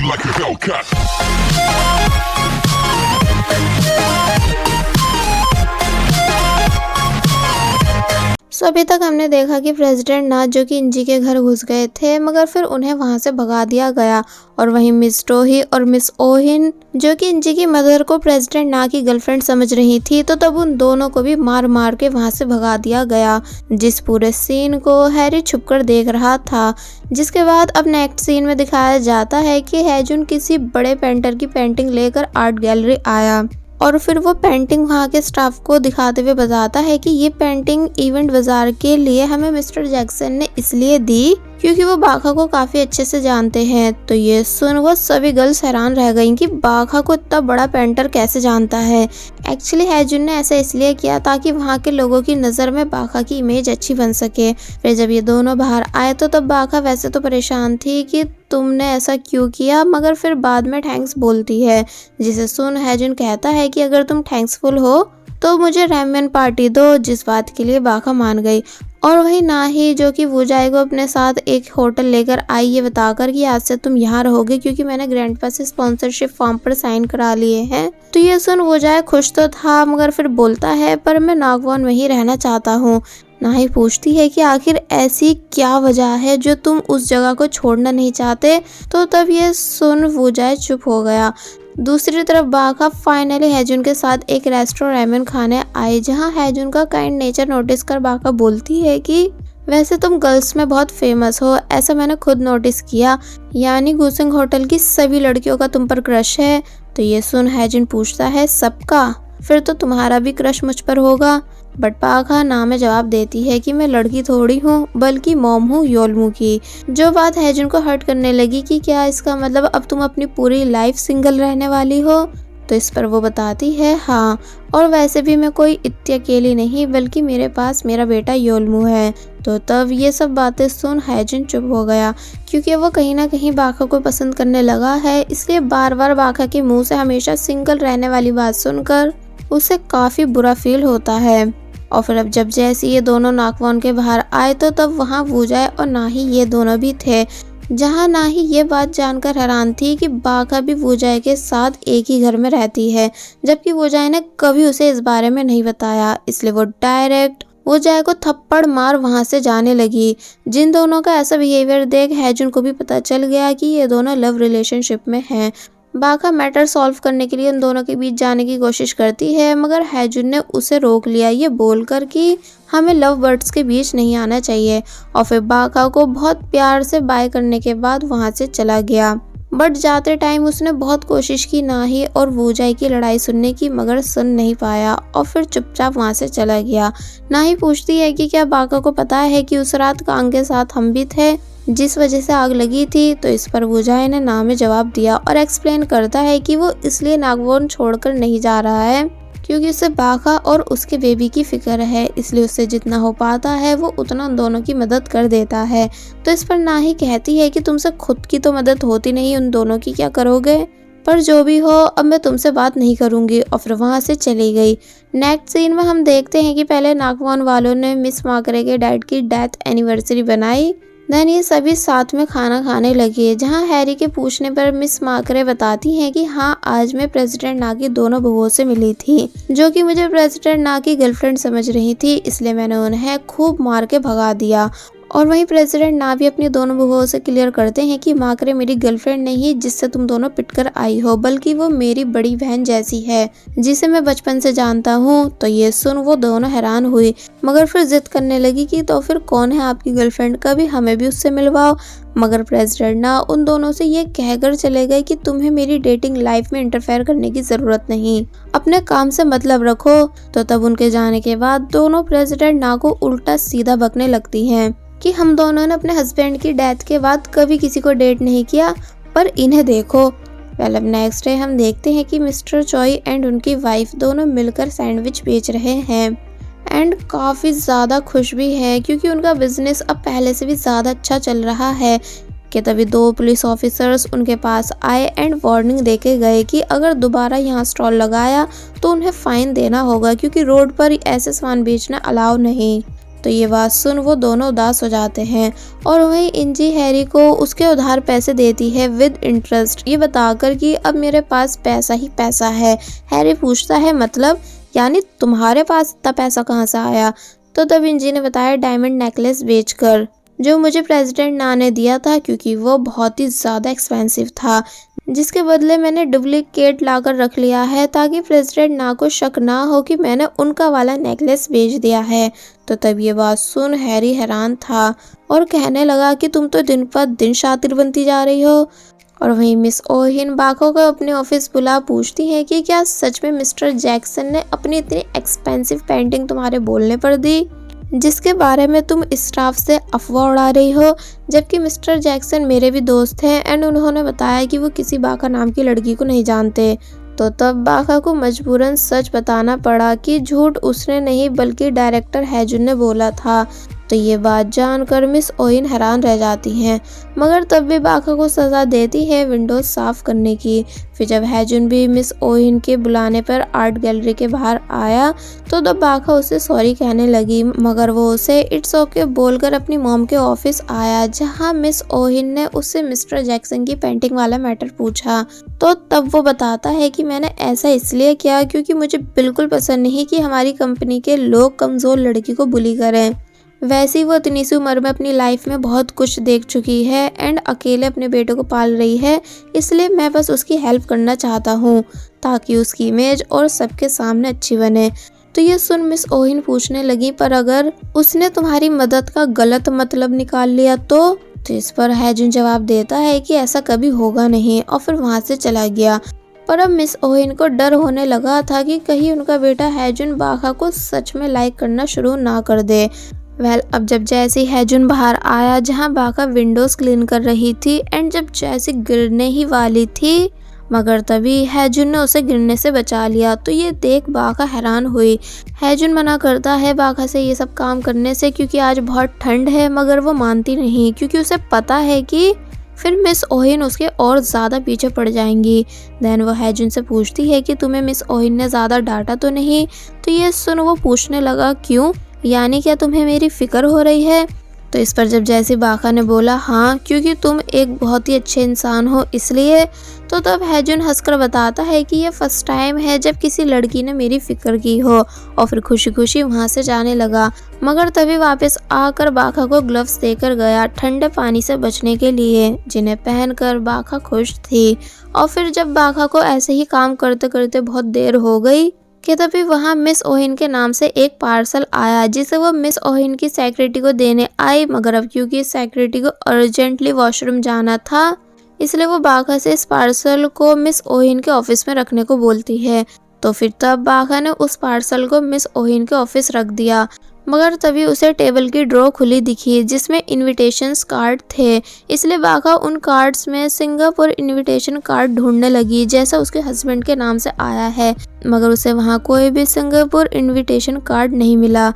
like a Hellcat. अभी तक हमने देखा कि प्रेसिडेंट ना जो कि इंजी के घर घुस गए थे, मगर फिर उन्हें वहां से भगा दिया गया। और वहीं मिस टोही और मिस ओहिन जो कि इंजी की मदर को प्रेसिडेंट ना की गर्लफ्रेंड समझ रही थी, तो तब उन दोनों को भी मार मार के वहां से भगा दिया गया। जिस पूरे सीन को हैरी छुपकर देख रहा था। जिसके बाद अब नेक्स्ट सीन में दिखाया जाता है कि हैजुन किसी बड़े पेंटर की पेंटिंग लेकर आर्ट गैलरी आया और फिर वो पेंटिंग वहाँ के स्टाफ को दिखाते हुए बताता है कि ये पेंटिंग इवेंट बाजार के लिए हमें मिस्टर जैक्सन ने इसलिए दी क्योंकि वो बाघा को काफी अच्छे से जानते हैं। तो ये सुन वो सभी गर्ल्स हैरान रह गईं कि बाघा को इतना बड़ा पेंटर कैसे जानता है। एक्चुअली हैजुन ने ऐसा इसलिए किया ताकि वहाँ के लोगों की नज़र में बाघा की इमेज अच्छी बन सके। फिर जब ये दोनों बाहर आए तो तब बाघा वैसे तो परेशान थी कि तुमने ऐसा क्यों किया, मगर फिर बाद में थैंक्स बोलती है, जिसे सुन हैजुन कहता है कि अगर तुम थैंक्सफुल हो तो मुझे रैमेन पार्टी दो, जिस बात के लिए बाघा मान गई। और वही ना ही जो कि वूजाई को अपने साथ एक होटल लेकर आई ये बताकर कि आज से तुम यहाँ रहोगे क्योंकि मैंने ग्रैंडपा से स्पॉन्सरशिप फॉर्म पर साइन करा लिए हैं। तो ये सुन वूजाई खुश तो था, मगर फिर बोलता है पर मैं नागवान में ही रहना चाहता हूँ। ना ही पूछती है कि आखिर ऐसी क्या वजह है जो तुम उस जगह को छोड़ना नहीं चाहते। तो तब ये सुन वूजाई चुप हो गया। दूसरी तरफ बाघा फाइनली हैजुन के साथ एक रेस्टोरेंट रैमेन खाने आई, जहां हैजुन का काइंड नेचर नोटिस कर बाघा बोलती है कि वैसे तुम गर्ल्स में बहुत फेमस हो, ऐसा मैंने खुद नोटिस किया, यानी गुसिंग होटल की सभी लड़कियों का तुम पर क्रश है। तो ये सुन हैजुन पूछता है सबका, फिर तो तुम्हारा भी क्रश मुझ पर होगा। बट बाघा ना में जवाब देती है कि मैं लड़की थोड़ी हूँ बल्कि मॉम हूँ योलमू की। जो बात हैजुन को हर्ट करने लगी कि क्या इसका मतलब अब तुम अपनी पूरी लाइफ सिंगल रहने वाली हो। तो इस पर वो बताती है हाँ, और वैसे भी मैं कोई इतनी अकेली नहीं बल्कि मेरे पास मेरा बेटा योलमू है। तो तब ये सब बातें सुन हैजुन चुप हो गया क्योंकि वो कहीं ना कहीं बाघा को पसंद करने लगा है, इसलिए बार बार बाघा के मुंह से हमेशा सिंगल रहने वाली बात सुनकर उसे काफी बुरा फील होता है। और फिर अब जब जैसे ये दोनों नागवान के बाहर आए तो तब वहाँ वूजाई और ना ही ये दोनों भी थे, जहाँ ना ही ये बात जानकर हैरान थी कि बाघा भी वूजाई के साथ एक ही घर में रहती है, जबकि वूजाई ने कभी उसे इस बारे में नहीं बताया। इसलिए वो डायरेक्ट वूजाई को थप्पड़ मार वहाँ से जाने लगी। जिन दोनों का ऐसा बिहेवियर देख हैजुन को भी पता चल गया कि ये दोनों लव रिलेशनशिप में हैं। बाघा मैटर सॉल्व करने के लिए उन दोनों के बीच जाने की कोशिश करती है, मगर हैजुन ने उसे रोक लिया ये बोलकर कि हमें लव बर्ड्स के बीच नहीं आना चाहिए। और फिर बाघा को बहुत प्यार से बाय करने के बाद वहां से चला गया। बट जाते टाइम उसने बहुत कोशिश की ना ही और वूजाई की लड़ाई सुनने की, मगर सुन नहीं पाया और फिर चुपचाप वहां से चला गया। ना ही पूछती है कि क्या बाघा को पता है कि उस रात कांग के साथ हम भी थे जिस वजह से आग लगी थी। तो इस पर वूजाई ने ना में जवाब दिया और एक्सप्लेन करता है कि वो इसलिए नागवान छोड़कर नहीं जा रहा है क्योंकि उसे बाघा और उसके बेबी की फिक्र है, इसलिए उससे जितना हो पाता है वो उतना उन दोनों की मदद कर देता है। तो इस पर ना ही कहती है कि तुमसे खुद की तो मदद होती नहीं, उन दोनों की क्या करोगे, पर जो भी हो अब मैं तुमसे बात नहीं करूंगी। और फिर वहां से चली गई। नेक्स्ट सीन में हम देखते हैं कि पहले नागवान वालों ने मिस माकरे के डैड की डेथ एनिवर्सरी बनाई, देन ये सभी साथ में खाना खाने लगे, जहां हैरी के पूछने पर मिस माकरे बताती हैं कि हाँ आज मैं प्रेसिडेंट ना की दोनों बहुओं से मिली थी, जो कि मुझे प्रेसिडेंट ना की गर्लफ्रेंड समझ रही थी, इसलिए मैंने उन्हें खूब मार के भगा दिया। और वहीं प्रेसिडेंट ना भी अपनी दोनों बहुओं से क्लियर करते हैं कि माकरे मेरी गर्लफ्रेंड नहीं जिससे तुम दोनों पिटकर आई हो, बल्कि वो मेरी बड़ी बहन जैसी है जिसे मैं बचपन से जानता हूँ। तो ये सुन वो दोनों हैरान हुई, मगर फिर जिद करने लगी कि तो फिर कौन है आपकी गर्लफ्रेंड, कभी हमें भी उससे मिलवाओ। मगर प्रेसिडेंट ना उन दोनों से ये कहकर चले गए कि तुम्हें मेरी डेटिंग लाइफ में इंटरफेयर करने की जरूरत नहीं, अपने काम से मतलब रखो। तो तब उनके जाने के बाद दोनों प्रेसिडेंट ना को उल्टा सीधा बकने लगती हैं कि हम दोनों ने अपने हस्बैंड की डेथ के बाद कभी किसी को डेट नहीं किया, पर इन्हें देखो। वेल अब नेक्स्ट डे हम देखते हैं कि मिस्टर चॉई एंड उनकी वाइफ दोनों मिलकर सैंडविच बेच रहे हैं एंड काफ़ी ज़्यादा खुश भी है क्योंकि उनका बिजनेस अब पहले से भी ज़्यादा अच्छा चल रहा है। कि तभी दो पुलिस ऑफिसर्स उनके पास आए एंड वार्निंग देके गए कि अगर दोबारा यहाँ स्टॉल लगाया तो उन्हें फाइन देना होगा क्योंकि रोड पर ऐसे सामान बेचना अलाउ नहीं। तो ये बात सुन वो दोनों उदास हो जाते हैं और वहीं इंजी हैरी को उसके उधार पैसे देती है विद इंटरेस्ट, ये बताकर कि अब मेरे पास पैसा ही पैसा है। हैरी पूछता है मतलब, यानी तुम्हारे पास इतना पैसा कहाँ से आया? तो तब इंजी ने बताया डायमंड नेकलेस बेचकर, जो मुझे प्रेसिडेंट ना ने दिया था क्योंकि वो बहुत ही ज़्यादा एक्सपेंसिव था, जिसके बदले मैंने डुप्लीकेट लाकर रख लिया है ताकि प्रेसिडेंट ना को शक ना हो कि मैंने उनका वाला नेकलेस बेच दिया है। तो तब ये बात सुन हैरी हैरान था और कहने लगा कि तुम तो दिन पर दिन शातिर बनती जा रही हो। और वहीं मिस ओहिन बाको को अपने ऑफिस बुला पूछती है कि क्या सच में मिस्टर जैक्सन ने अपनी इतनी एक्सपेंसिव पेंटिंग तुम्हारे बोलने पर दी, जिसके बारे में तुम स्टाफ से अफवाह उड़ा रही हो, जबकि मिस्टर जैक्सन मेरे भी दोस्त हैं एंड उन्होंने बताया कि वो किसी बाका नाम की लड़की को नहीं जानते। तो तब बाका को मजबूरन सच बताना पड़ा कि झूठ उसने नहीं बल्कि डायरेक्टर हैजुन ने बोला था। तो ये बात जानकर मिस ओहिन हैरान रह जाती हैं, मगर तब भी बाका को सज़ा देती है विंडोज साफ करने की। फिर जब हैजुन भी मिस ओहिन के बुलाने पर आर्ट गैलरी के बाहर आया तो तब बाका उसे सॉरी कहने लगी, मगर वो उसे इट्स ओके बोलकर अपनी मॉम के ऑफिस आया, जहां मिस ओहिन ने उससे मिस्टर जैक्सन की पेंटिंग वाला मैटर पूछा। तो तब वो बताता है कि मैंने ऐसा इसलिए किया क्योंकि मुझे बिल्कुल पसंद नहीं कि हमारी कंपनी के लोग कमज़ोर लड़की को बुली करें। वैसे ही वो इतनी सी उम्र में अपनी लाइफ में बहुत कुछ देख चुकी है एंड अकेले अपने बेटे को पाल रही है, इसलिए मैं बस उसकी हेल्प करना चाहता हूँ ताकि उसकी इमेज और सबके सामने अच्छी बने। तो ये सुन मिस ओहिन पूछने लगी, पर अगर उसने तुम्हारी मदद का गलत मतलब निकाल लिया तो इस पर हैजुन जवाब देता है कि ऐसा कभी होगा नहीं और फिर वहाँ से चला गया। पर अब मिस ओहिन को डर होने लगा था कि कहीं उनका बेटा हैजुन बाका को सच में लाइक करना शुरू ना कर दे। अब जब जैसी हैजुन बाहर आया जहां बाका विंडोज क्लीन कर रही थी एंड जब जैसी गिरने ही वाली थी, मगर तभी हैजुन ने उसे गिरने से बचा लिया। तो ये देख बाका हैरान हुई। हैजुन मना करता है बाका से ये सब काम करने से क्योंकि आज बहुत ठंड है, मगर वो मानती नहीं क्योंकि उसे पता है कि फिर मिस ओहिन उसके और ज़्यादा पीछे पड़ जाएंगी। देन वो हैजुन से पूछती है कि तुम्हें मिस ओहिन ने ज़्यादा डांटा तो नहीं? तो ये सुन वो पूछने लगा, क्यों, यानी क्या तुम्हें मेरी फिक्र हो रही है? तो इस पर जब जैसी बाका ने बोला हाँ क्योंकि तुम एक बहुत ही अच्छे इंसान हो इसलिए। तो तब हैजुन हंसकर बताता है कि ये फर्स्ट टाइम है जब किसी लड़की ने मेरी फिक्र की हो, और फिर खुशी खुशी वहाँ से जाने लगा। मगर तभी वापस आकर बाका को ग्लव्स देकर गया ठंडे पानी से बचने के लिए, जिन्हें पहनकर बाका खुश थी। और फिर जब बाका को ऐसे ही काम करते करते बहुत देर हो गई कि तभी वहाँ मिस ओहिन के नाम से एक पार्सल आया, जिसे वो मिस ओहिन की सेक्रेटरी को देने आई, मगर अब क्योंकि सेक्रेटरी को अर्जेंटली वॉशरूम जाना था इसलिए वो बाका से इस पार्सल को मिस ओहिन के ऑफिस में रखने को बोलती है। तो फिर तब बाका ने उस पार्सल को मिस ओहिन के ऑफिस रख दिया, मगर तभी उसे टेबल की ड्रॉ खुली दिखी जिसमें इनविटेशंस कार्ड थे, इसलिए बाका उन कार्ड्स में सिंगापुर इनविटेशन कार्ड ढूंढने लगी जैसा उसके हस्बैंड के नाम से आया है, मगर उसे वहाँ कोई भी सिंगापुर इनविटेशन कार्ड नहीं मिला,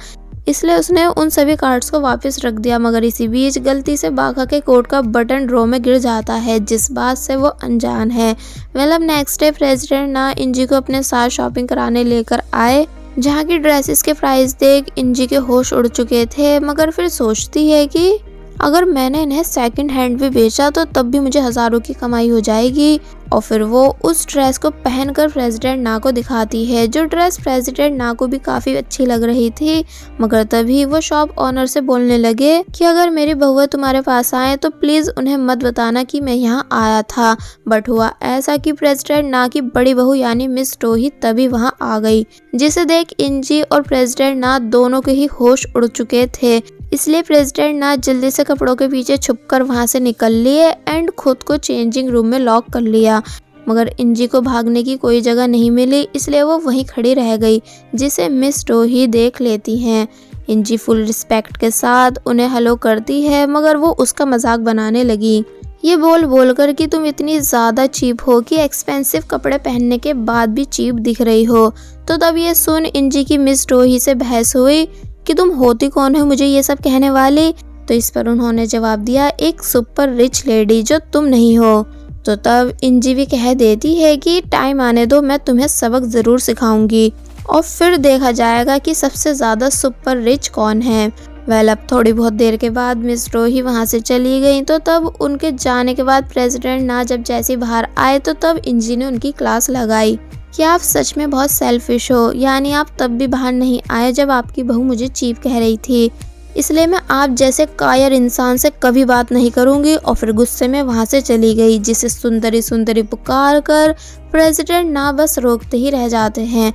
इसलिए उसने उन सभी कार्ड्स को वापस रख दिया। मगर इसी बीच गलती से बाका के कोट का बटन ड्रॉ में गिर जाता है, जिस बात से वो अनजान है। अब नेक्स्ट डे प्रेसिडेंट ना इंजी को अपने साथ शॉपिंग कराने लेकर आए, जहाँ की ड्रेसेस के प्राइस देख इंजी के होश उड़ चुके थे, मगर फिर सोचती है कि अगर मैंने इन्हें सेकंड हैंड भी बेचा तो तब भी मुझे हज़ारों की कमाई हो जाएगी। और फिर वो उस ड्रेस को पहनकर प्रेसिडेंट ना को दिखाती है, जो ड्रेस प्रेसिडेंट ना को भी काफ़ी अच्छी लग रही थी। मगर तभी वो शॉप ऑनर से बोलने लगे कि अगर मेरी बहुआ तुम्हारे पास आए तो प्लीज़ उन्हें मत बताना कि मैं यहाँ आया था। बट हुआ ऐसा कि प्रेसिडेंट ना की बड़ी बहू यानी मिस टोही तभी वहाँ आ गई, जिसे देख इंजी और प्रेसिडेंट ना दोनों के ही होश उड़ चुके थे, इसलिए प्रेसिडेंट ना जल्दी से कपड़ों के पीछे छुपकर वहां से निकल लिए एंड खुद को चेंजिंग रूम में लॉक कर लिया। मगर इंजी को भागने की कोई जगह नहीं मिली, इसलिए वो वहीं खड़ी रह गई, जिसे मिस टोही देख लेती हैं। इंजी फुल रिस्पेक्ट के साथ उन्हें हेलो करती है, मगर वो उसका मजाक बनाने लगी, ये बोल कर कि तुम इतनी ज़्यादा चीप हो कि एक्सपेंसिव कपड़े पहनने के बाद भी चीप दिख रही हो। तो तब ये सुन इंजी की मिस टोही से बहस हुई कि तुम होती कौन हो मुझे ये सब कहने वाली। तो इस पर उन्होंने जवाब दिया, एक सुपर रिच लेडी जो तुम नहीं हो। तो तब इंजी भी कह देती है कि टाइम आने दो, मैं तुम्हें सबक ज़रूर सिखाऊंगी और फिर देखा जाएगा कि सबसे ज़्यादा सुपर रिच कौन है। वेल अब थोड़ी बहुत देर के बाद मिस रोही वहाँ से चली गई। तो तब उनके जाने के बाद प्रेसिडेंट ना जब जैसे बाहर आए तो तब इंजी ने उनकी क्लास लगाई कि आप सच में बहुत सेल्फिश हो, यानी आप तब भी बाहर नहीं आए जब आपकी बहू मुझे चीप कह रही थी, इसलिए मैं आप जैसे कायर इंसान से कभी बात नहीं करूंगी। और फिर गुस्से में वहां से चली गई, जिसे सुंदरी सुंदरी पुकार कर प्रेसिडेंट ना बस रोकते ही रह जाते हैं।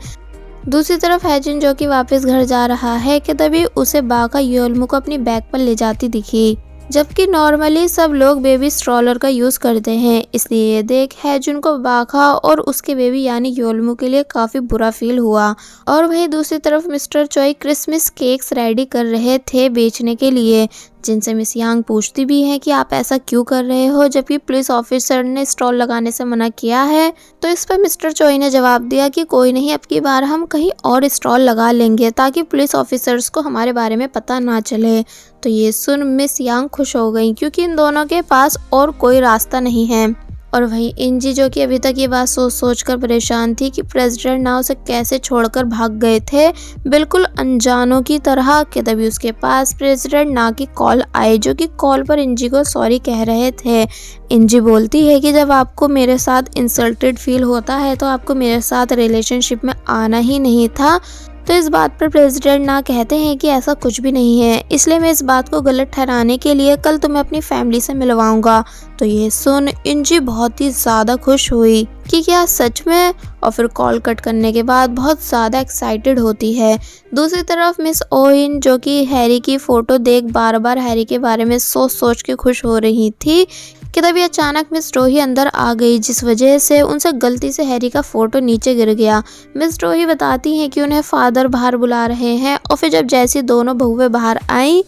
दूसरी तरफ हैजिन जो कि वापस घर जा रहा है कि तभी उसे बाका योल्मू को अपनी बैग पर ले जाती दिखी, जबकि नॉर्मली सब लोग बेबी स्ट्रॉलर का यूज करते हैं। इसलिए ये देख हैजुन को बाका और उसके बेबी यानी योल्मू के लिए काफी बुरा फील हुआ। और वहीं दूसरी तरफ मिस्टर चोई क्रिसमस केक्स रेडी कर रहे थे बेचने के लिए, जिनसे मिस यांग पूछती भी है कि आप ऐसा क्यों कर रहे हो जबकि पुलिस ऑफिसर ने स्टॉल लगाने से मना किया है। तो इस पर मिस्टर चोई ने जवाब दिया कि कोई नहीं, अब की बार हम कहीं और स्टॉल लगा लेंगे ताकि पुलिस ऑफिसर्स को हमारे बारे में पता ना चले। तो ये सुन मिस यांग खुश हो गई, क्योंकि इन दोनों के पास और कोई रास्ता नहीं है। और वहीं इंजी जो कि अभी तक ये बात सोच सोच कर परेशान थी कि प्रेसिडेंट ना उसे कैसे छोड़कर भाग गए थे बिल्कुल अनजानों की तरह, कि तभी उसके पास प्रेसिडेंट ना की कॉल आई, जो कि कॉल पर इंजी को सॉरी कह रहे थे। इंजी बोलती है कि जब आपको मेरे साथ इंसल्टेड फील होता है तो आपको मेरे साथ रिलेशनशिप में आना ही नहीं था। तो इस बात पर प्रेसिडेंट ना कहते हैं कि ऐसा कुछ भी नहीं है, इसलिए मैं इस बात को गलत ठहराने के लिए कल तुम्हें अपनी फैमिली से मिलवाऊंगा। तो ये सुन इंजी बहुत ही ज़्यादा खुश हुई कि क्या सच में, और फिर कॉल कट करने के बाद बहुत ज़्यादा एक्साइटेड होती है। दूसरी तरफ मिस ओइन जो कि हैरी की फ़ोटो देख बार बार हैरी के बारे में सोच सोच के खुश हो रही थी कि तभी अचानक मिस रोही अंदर आ गई, जिस वजह से उनसे गलती से हैरी का फोटो नीचे गिर गया। मिस रोही बताती हैं कि उन्हें फादर बाहर बुला रहे हैं। और फिर जब जैसी दोनों बहुएं बाहर आई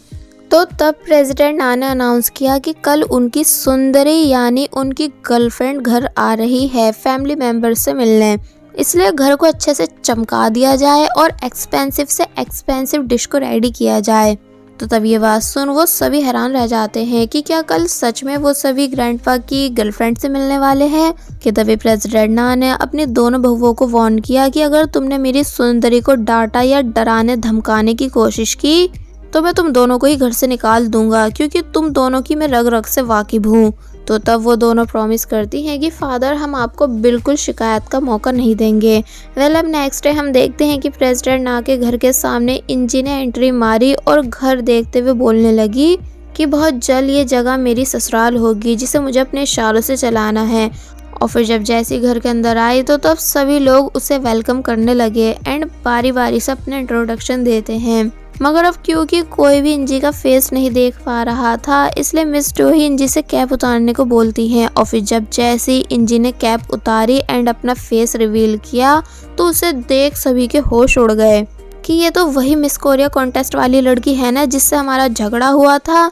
तो तब प्रेसिडेंट ना ने अनाउंस किया कि कल उनकी सुंदरी यानी उनकी गर्लफ्रेंड घर आ रही है फैमिली मेंबर से मिलने, इसलिए घर को अच्छे से चमका दिया जाए और एक्सपेंसिव से एक्सपेंसिव डिश को रेडी किया जाए। तो तब ये बात सुन वो सभी हैरान रह जाते हैं कि क्या कल सच में वो सभी ग्रैंडपा की गर्लफ्रेंड से मिलने वाले हैं। कि तभी प्रेसिडेंट ना ने अपनी दोनों बहुओं को वार्न किया कि अगर तुमने मेरी सुंदरी को डांटा या डराने धमकाने की कोशिश की तो मैं तुम दोनों को ही घर से निकाल दूंगा, क्योंकि तुम दोनों की मैं रग रग से वाकिफ हूँ। तो तब वो दोनों प्रॉमिस करती हैं कि फादर हम आपको बिल्कुल शिकायत का मौका नहीं देंगे। वेल अब नेक्स्ट डे हम देखते हैं कि प्रेसिडेंट ना के घर के सामने इंजी ने एंट्री मारी और घर देखते हुए बोलने लगी कि बहुत जल्द ये जगह मेरी ससुराल होगी जिसे मुझे अपने इशारों से चलाना है। और फिर जब जैसी घर के अंदर आई तो तब सभी लोग उसे वेलकम करने लगे एंड बारी बारी से अपने इंट्रोडक्शन देते हैं। मगर अब क्योंकि कोई भी इंजी का फेस नहीं देख पा रहा था, इसलिए मिस डोही इंजी से कैप उतारने को बोलती हैं। और फिर जब जैसी इंजी ने कैप उतारी एंड अपना फेस रिवील किया तो उसे देख सभी के होश उड़ गए कि ये तो वही मिस कोरिया कॉन्टेस्ट वाली लड़की है ना जिससे हमारा झगड़ा हुआ था।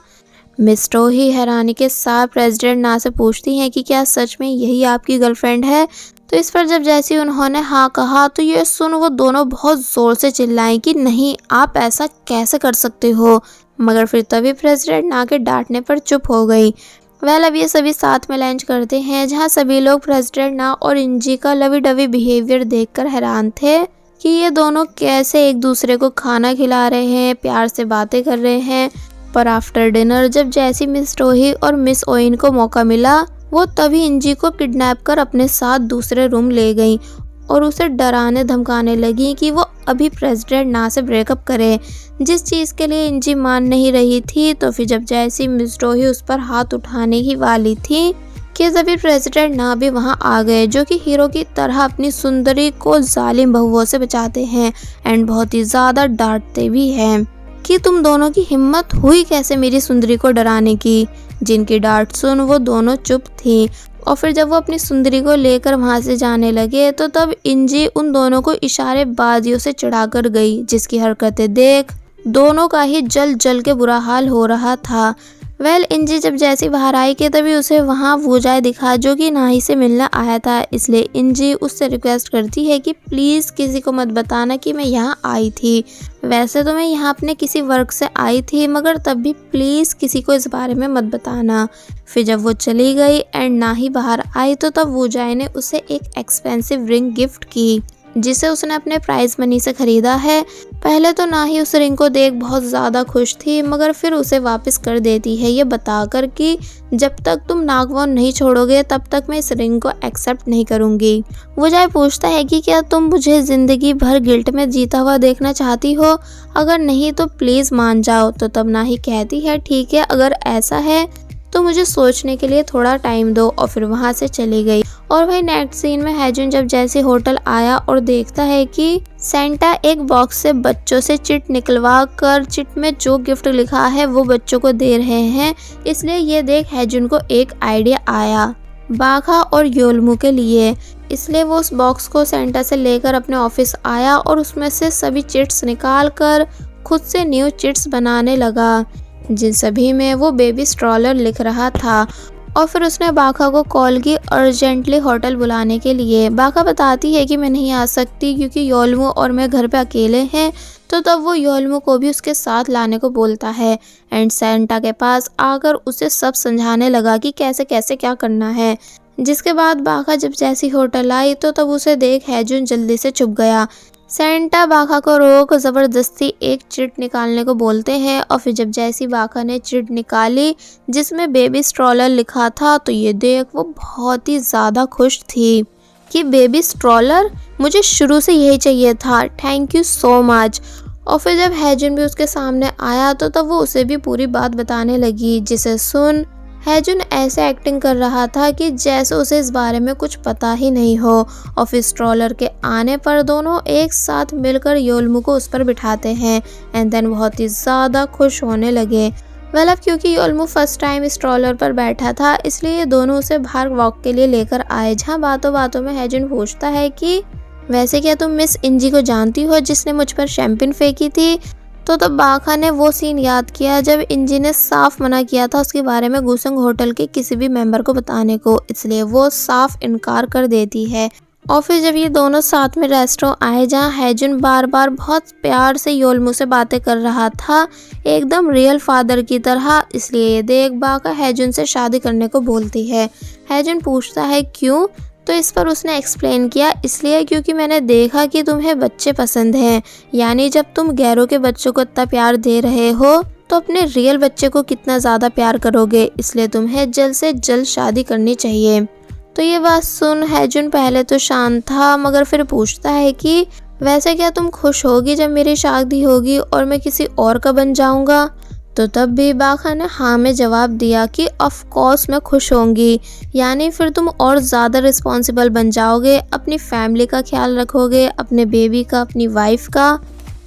मिस डोही हैरानी के साथ प्रेसिडेंट ना से पूछती हैं कि क्या सच में यही आपकी गर्लफ्रेंड है। तो इस पर जब जैसे उन्होंने हाँ कहा तो ये सुन वो दोनों बहुत जोर से चिल्लाएं कि नहीं आप ऐसा कैसे कर सकते हो। मगर फिर तभी प्रेसिडेंट ना के डांटने पर चुप हो गई। वेल अब ये सभी साथ में लंच करते हैं, जहाँ सभी लोग प्रेसिडेंट ना और इंजी का लवी डवी बिहेवियर देखकर हैरान थे कि ये दोनों कैसे एक दूसरे को खाना खिला रहे हैं, प्यार से बातें कर रहे हैं। पर आफ्टर डिनर जब जैसी मिस रोही और मिस ओइन को मौका मिला वो तभी इंजी को किडनैप कर अपने साथ दूसरे रूम ले गई और उसे डराने धमकाने लगी कि वो अभी प्रेसिडेंट ना से ब्रेकअप करे, जिस चीज़ के लिए इंजी मान नहीं रही थी। तो फिर जब जैसी मिस डोही उस पर हाथ उठाने ही वाली थी कि तभी प्रेसिडेंट ना भी वहां आ गए, जो कि हीरो की तरह अपनी सुंदरी को जालिम बहुओं से बचाते हैं एंड बहुत ही ज़्यादा डांटते भी हैं कि तुम दोनों की हिम्मत हुई कैसे मेरी सुंदरी को डराने की। जिनकी डांट सुन वो दोनों चुप थी। और फिर जब वो अपनी सुंदरी को लेकर वहां से जाने लगे तो तब इंजी उन दोनों को इशारे बाजियों से चिढ़ाकर गई, जिसकी हरकतें देख दोनों का ही जल जल के बुरा हाल हो रहा था। वेल इंजी जब जैसी बाहर आई कि तभी उसे वहाँ वूजाय दिखा जो कि नाही से मिलने आया था, इसलिए इंजी उससे रिक्वेस्ट करती है कि प्लीज़ किसी को मत बताना कि मैं यहाँ आई थी। वैसे तो मैं यहाँ अपने किसी वर्क से आई थी, मगर तब भी प्लीज़ किसी को इस बारे में मत बताना। फिर जब वो चली गई एंड नाही बाहर आई तो तब वूजाय ने उसे एक एक्सपेंसिव रिंग गिफ्ट की जिसे उसने अपने प्राइज मनी से खरीदा है। पहले तो ना ही उस रिंग को देख बहुत ज़्यादा खुश थी, मगर फिर उसे वापस कर देती है ये बताकर कि जब तक तुम नागवान नहीं छोड़ोगे तब तक मैं इस रिंग को एक्सेप्ट नहीं करूँगी। वो जाए पूछता है कि क्या तुम मुझे ज़िंदगी भर गिल्ट में जीता हुआ देखना चाहती हो? अगर नहीं तो प्लीज़ मान जाओ। तो तब ना ही कहती है ठीक है, अगर ऐसा है तो मुझे सोचने के लिए थोड़ा टाइम दो, और फिर वहाँ से चली गई। और वही नेक्स्ट सीन में हैजुन जब जैसे होटल आया और देखता है कि सेंटा एक बॉक्स से बच्चों से चिट निकलवा कर चिट में जो गिफ्ट लिखा है वो बच्चों को दे रहे हैं, इसलिए ये देख हैजुन को एक आइडिया आया बाघा और योलमू के लिए। इसलिए वो उस बॉक्स को सेंटा से लेकर अपने ऑफिस आया और उसमें से सभी चिट्स निकाल कर खुद से न्यू चिट्स बनाने लगा, जिन सभी में वो बेबी स्ट्रॉलर लिख रहा था। और फिर उसने बाघा को कॉल की अर्जेंटली होटल बुलाने के लिए। बाघा बताती है कि मैं नहीं आ सकती क्योंकि योलमू और मैं घर पे अकेले हैं। तो तब वो योलमू को भी उसके साथ लाने को बोलता है एंड सेंटा के पास आकर उसे सब समझाने लगा कि कैसे कैसे क्या करना है। जिसके बाद बाघा जब जैसी होटल आई तो तब उसे देख हैजुन जल्दी से छुप गया। सेंटा बाघा को रोक ज़बरदस्ती एक चिट निकालने को बोलते हैं, और फिर जब जैसी बाघा ने चिट निकाली जिसमें बेबी स्ट्रॉलर लिखा था तो ये देख वो बहुत ही ज़्यादा खुश थी कि बेबी स्ट्रॉलर, मुझे शुरू से यही चाहिए था, थैंक यू सो मच। और फिर जब हैजुन भी उसके सामने आया तो तब वो उसे भी पूरी बात बताने लगी, जिसे सुन हैजुन ऐसे एक्टिंग कर रहा था कि जैसे उसे इस बारे में कुछ पता ही नहीं हो। और फिर स्ट्रॉलर के आने पर दोनों एक साथ मिलकर योलमू को उस पर बिठाते हैं एंड देन बहुत ही ज़्यादा खुश होने लगे। अब क्योंकि योलमू फर्स्ट टाइम स्ट्रॉलर पर बैठा था इसलिए ये दोनों उसे बाहर वॉक के लिए लेकर आए, जहाँ बातों बातों में हैजुन पूछता है कि वैसे क्या तुम मिस इंजी को जानती हो जिसने मुझ पर शैम्पेन फेंकी थी? तो तब बाघा ने वो सीन याद किया जब इंजी ने साफ मना किया था उसके बारे में गुसंग होटल के किसी भी मेंबर को बताने को, इसलिए वो साफ इनकार कर देती है। और फिर जब ये दोनों साथ में रेस्टोरेंट आए जहाँ हैजुन बार बार बहुत प्यार से योलमू से बातें कर रहा था एकदम रियल फादर की तरह, इसलिए ये देख बाघा हैजुन से शादी करने को बोलती है। हैजुन पूछता है क्यों? तो इस पर उसने एक्सप्लेन किया इसलिए क्योंकि मैंने देखा कि तुम्हें बच्चे पसंद हैं, यानी जब तुम गैरों के बच्चों को इतना प्यार दे रहे हो तो अपने रियल बच्चे को कितना ज़्यादा प्यार करोगे, इसलिए तुम्हें जल्द से जल्द शादी करनी चाहिए। तो ये बात सुन हैजुन पहले तो शांत था मगर फिर पूछता है कि वैसे क्या तुम खुश होगी जब मेरी शादी होगी और मैं किसी और का बन जाऊंगा? तो तब भी बाघा ने हाँ में जवाब दिया कि ऑफ कोर्स मैं खुश होंगी, यानी फिर तुम और ज़्यादा रिस्पॉन्सिबल बन जाओगे, अपनी फैमिली का ख्याल रखोगे, अपने बेबी का, अपनी वाइफ का।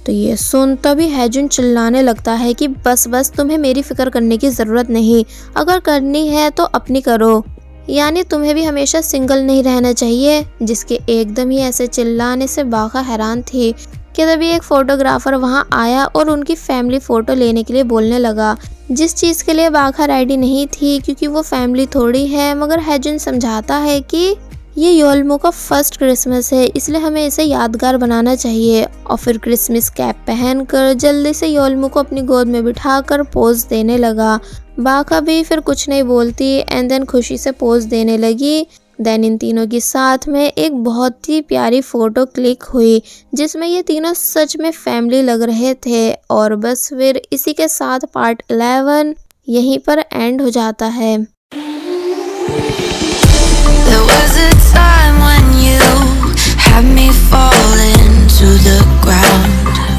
तो ये सुन तभी हैजुन चिल्लाने लगता है कि बस बस तुम्हें मेरी फिक्र करने की ज़रूरत नहीं, अगर करनी है तो अपनी करो, यानी तुम्हें भी हमेशा सिंगल नहीं रहना चाहिए। जिसके एकदम ही ऐसे चिल्लाने से बाघा हैरान थी कि तभी एक फोटोग्राफर वहां आया और उनकी फैमिली फ़ोटो लेने के लिए बोलने लगा, जिस चीज़ के लिए बाघा रेडी नहीं थी क्योंकि वो फैमिली थोड़ी है। मगर हैजुन समझाता है कि ये योलमू का फर्स्ट क्रिसमस है इसलिए हमें इसे यादगार बनाना चाहिए। और फिर क्रिसमस कैप पहनकर जल्दी से योलमू को अपनी गोद में बिठाकर पोज देने लगा। बाघा भी फिर कुछ नहीं बोलती एंड देन खुशी से पोज देने लगी। देन इन तीनों के साथ में एक बहुत ही प्यारी फ़ोटो क्लिक हुई जिसमें ये तीनों सच में फैमिली लग रहे थे। और बस फिर इसी के साथ पार्ट 11 यहीं पर एंड हो जाता है। There was a time when you had me falling to the ground.